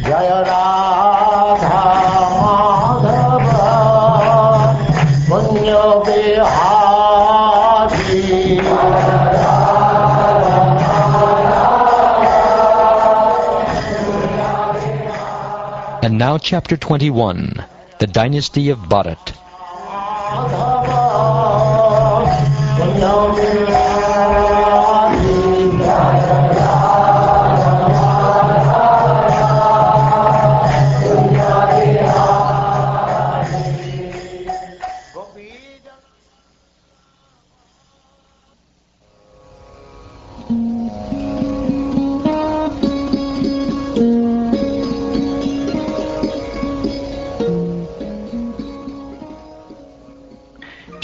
Jaya Radha Madhava Punya Bihari. And now chapter 21, the dynasty of Bharat.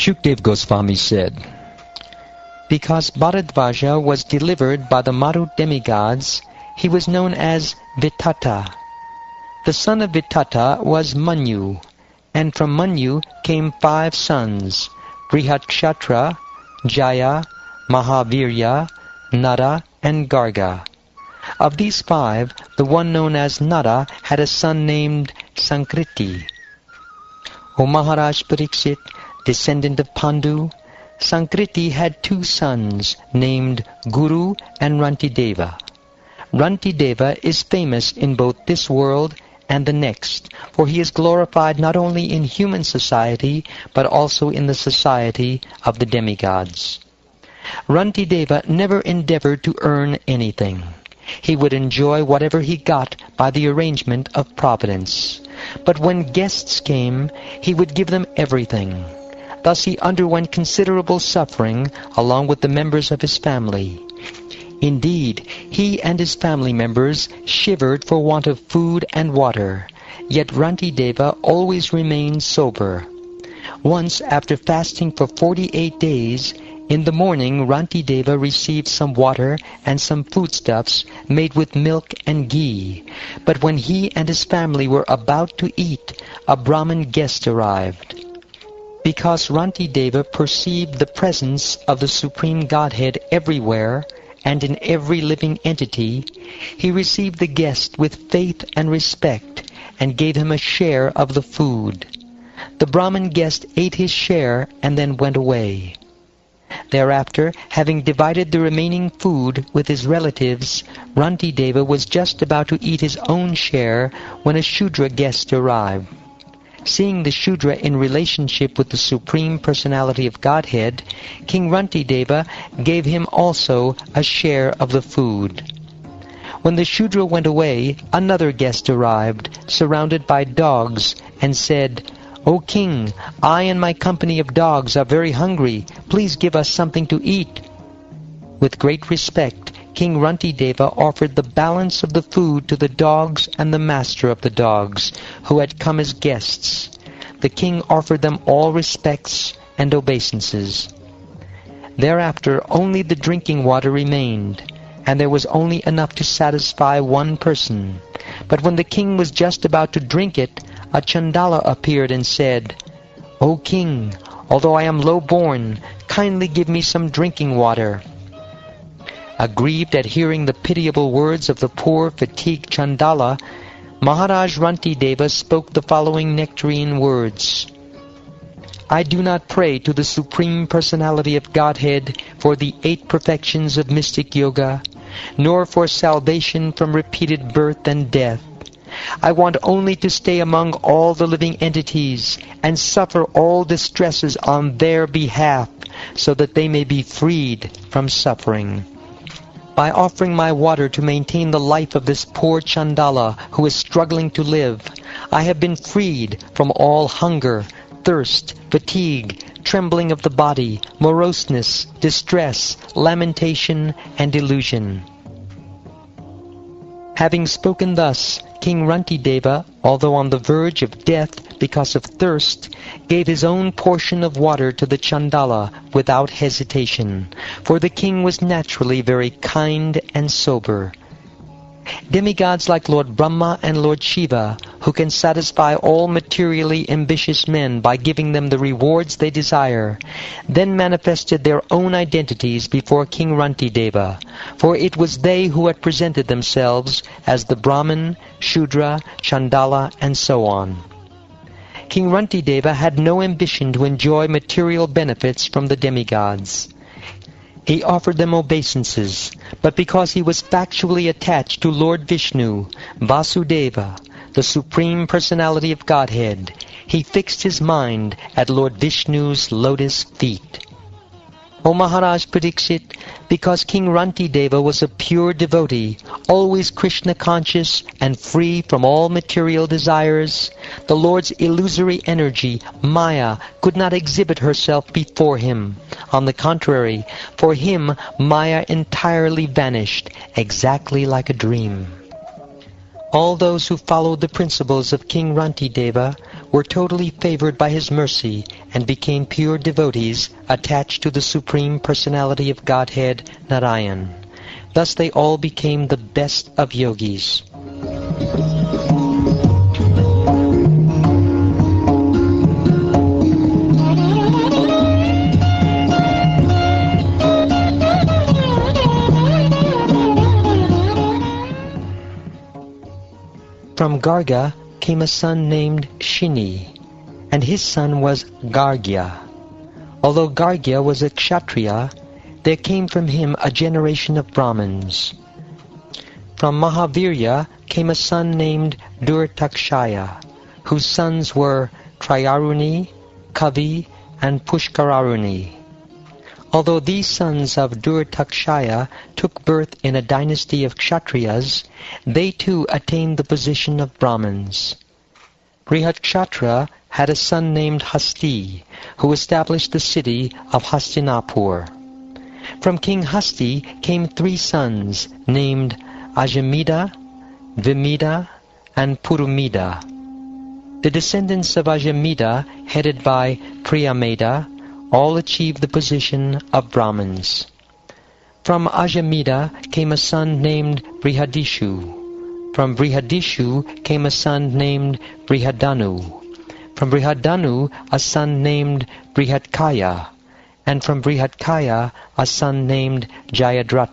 Shukdev Goswami said, because Bharadvaja was delivered by the Maru demigods, he was known as Vitata. The son of Vitata was Manu, and from Manu came 5 sons, Brihatkshatra, Jaya, Mahavirya, Nara, and Garga. Of these 5, the one known as Nara had a son named Sankriti. O Maharaj Pariksit, descendant of Pandu, Sankriti had 2 sons named Guru and Rantideva. Rantideva is famous in both this world and the next, for he is glorified not only in human society, but also in the society of the demigods. Rantideva never endeavored to earn anything. He would enjoy whatever he got by the arrangement of Providence. But when guests came, he would give them everything. Thus he underwent considerable suffering along with the members of his family. Indeed, he and his family members shivered for want of food and water, yet Rantideva always remained sober. Once, after fasting for 48 days, in the morning Rantideva received some water and some foodstuffs made with milk and ghee. But when he and his family were about to eat, a Brahmin guest arrived. Because Rantideva perceived the presence of the Supreme Godhead everywhere and in every living entity, he received the guest with faith and respect and gave him a share of the food. The Brahmin guest ate his share and then went away. Thereafter, having divided the remaining food with his relatives, Rantideva was just about to eat his own share when a Shudra guest arrived. Seeing the Shudra in relationship with the Supreme Personality of Godhead, King Rantideva gave him also a share of the food. When the Shudra went away, another guest arrived, surrounded by dogs, and said, "O king, I and my company of dogs are very hungry. Please give us something to eat." With great respect, King Rantideva offered the balance of the food to the dogs and the master of the dogs, who had come as guests. The king offered them all respects and obeisances. Thereafter only the drinking water remained, and there was only enough to satisfy one person. But when the king was just about to drink it, a Chandala appeared and said, "O king, although I am low-born, kindly give me some drinking water." Aggrieved at hearing the pitiable words of the poor, fatigued Chandala, Maharaj Rantideva spoke the following nectarine words: "I do not pray to the Supreme Personality of Godhead for the 8 perfections of mystic yoga, nor for salvation from repeated birth and death. I want only to stay among all the living entities and suffer all distresses on their behalf, so that they may be freed from suffering. By offering my water to maintain the life of this poor Chandala who is struggling to live, I have been freed from all hunger, thirst, fatigue, trembling of the body, moroseness, distress, lamentation, and delusion." Having spoken thus, King Rantideva, although on the verge of death because of thirst, gave his own portion of water to the Chandala without hesitation, for the king was naturally very kind and sober. Demigods like Lord Brahma and Lord Shiva, who can satisfy all materially ambitious men by giving them the rewards they desire, then manifested their own identities before King Rantideva, for it was they who had presented themselves as the Brahmin, Shudra, Chandala, and so on. King Rantideva had no ambition to enjoy material benefits from the demigods. He offered them obeisances, but because he was factually attached to Lord Vishnu, Vasudeva, the Supreme Personality of Godhead, he fixed his mind at Lord Vishnu's lotus feet. O Maharaj Pariksit, because King Rantideva was a pure devotee, always Krishna-conscious and free from all material desires, the Lord's illusory energy, Maya, could not exhibit herself before him. On the contrary, for him Maya entirely vanished, exactly like a dream. All those who followed the principles of King Rantideva were totally favored by his mercy and became pure devotees attached to the Supreme Personality of Godhead, Narayan. Thus they all became the best of yogis. From Garga came a son named Shini, and his son was Gargya. Although Gargya was a Kshatriya, there came from him a generation of Brahmins. From Mahavirya came a son named Durtakshaya, whose sons were Trayaruni, Kavi, and Pushkararuni. Although these sons of Durtakshaya took birth in a dynasty of Kshatriyas, they too attained the position of Brahmins. Brihatkshatra had a son named Hasti, who established the city of Hastinapur. From King Hasti came 3 sons named Ajamida, Vimida, and Purumida. The descendants of Ajamida, headed by Priyameda, all achieved the position of Brahmins. From Ajamida came a son named Brihadishu. From Brihadishu came a son named Brihadanu. From Brihadanu a son named Brihatkaya. And from Brihatkaya a son named Jayadratha.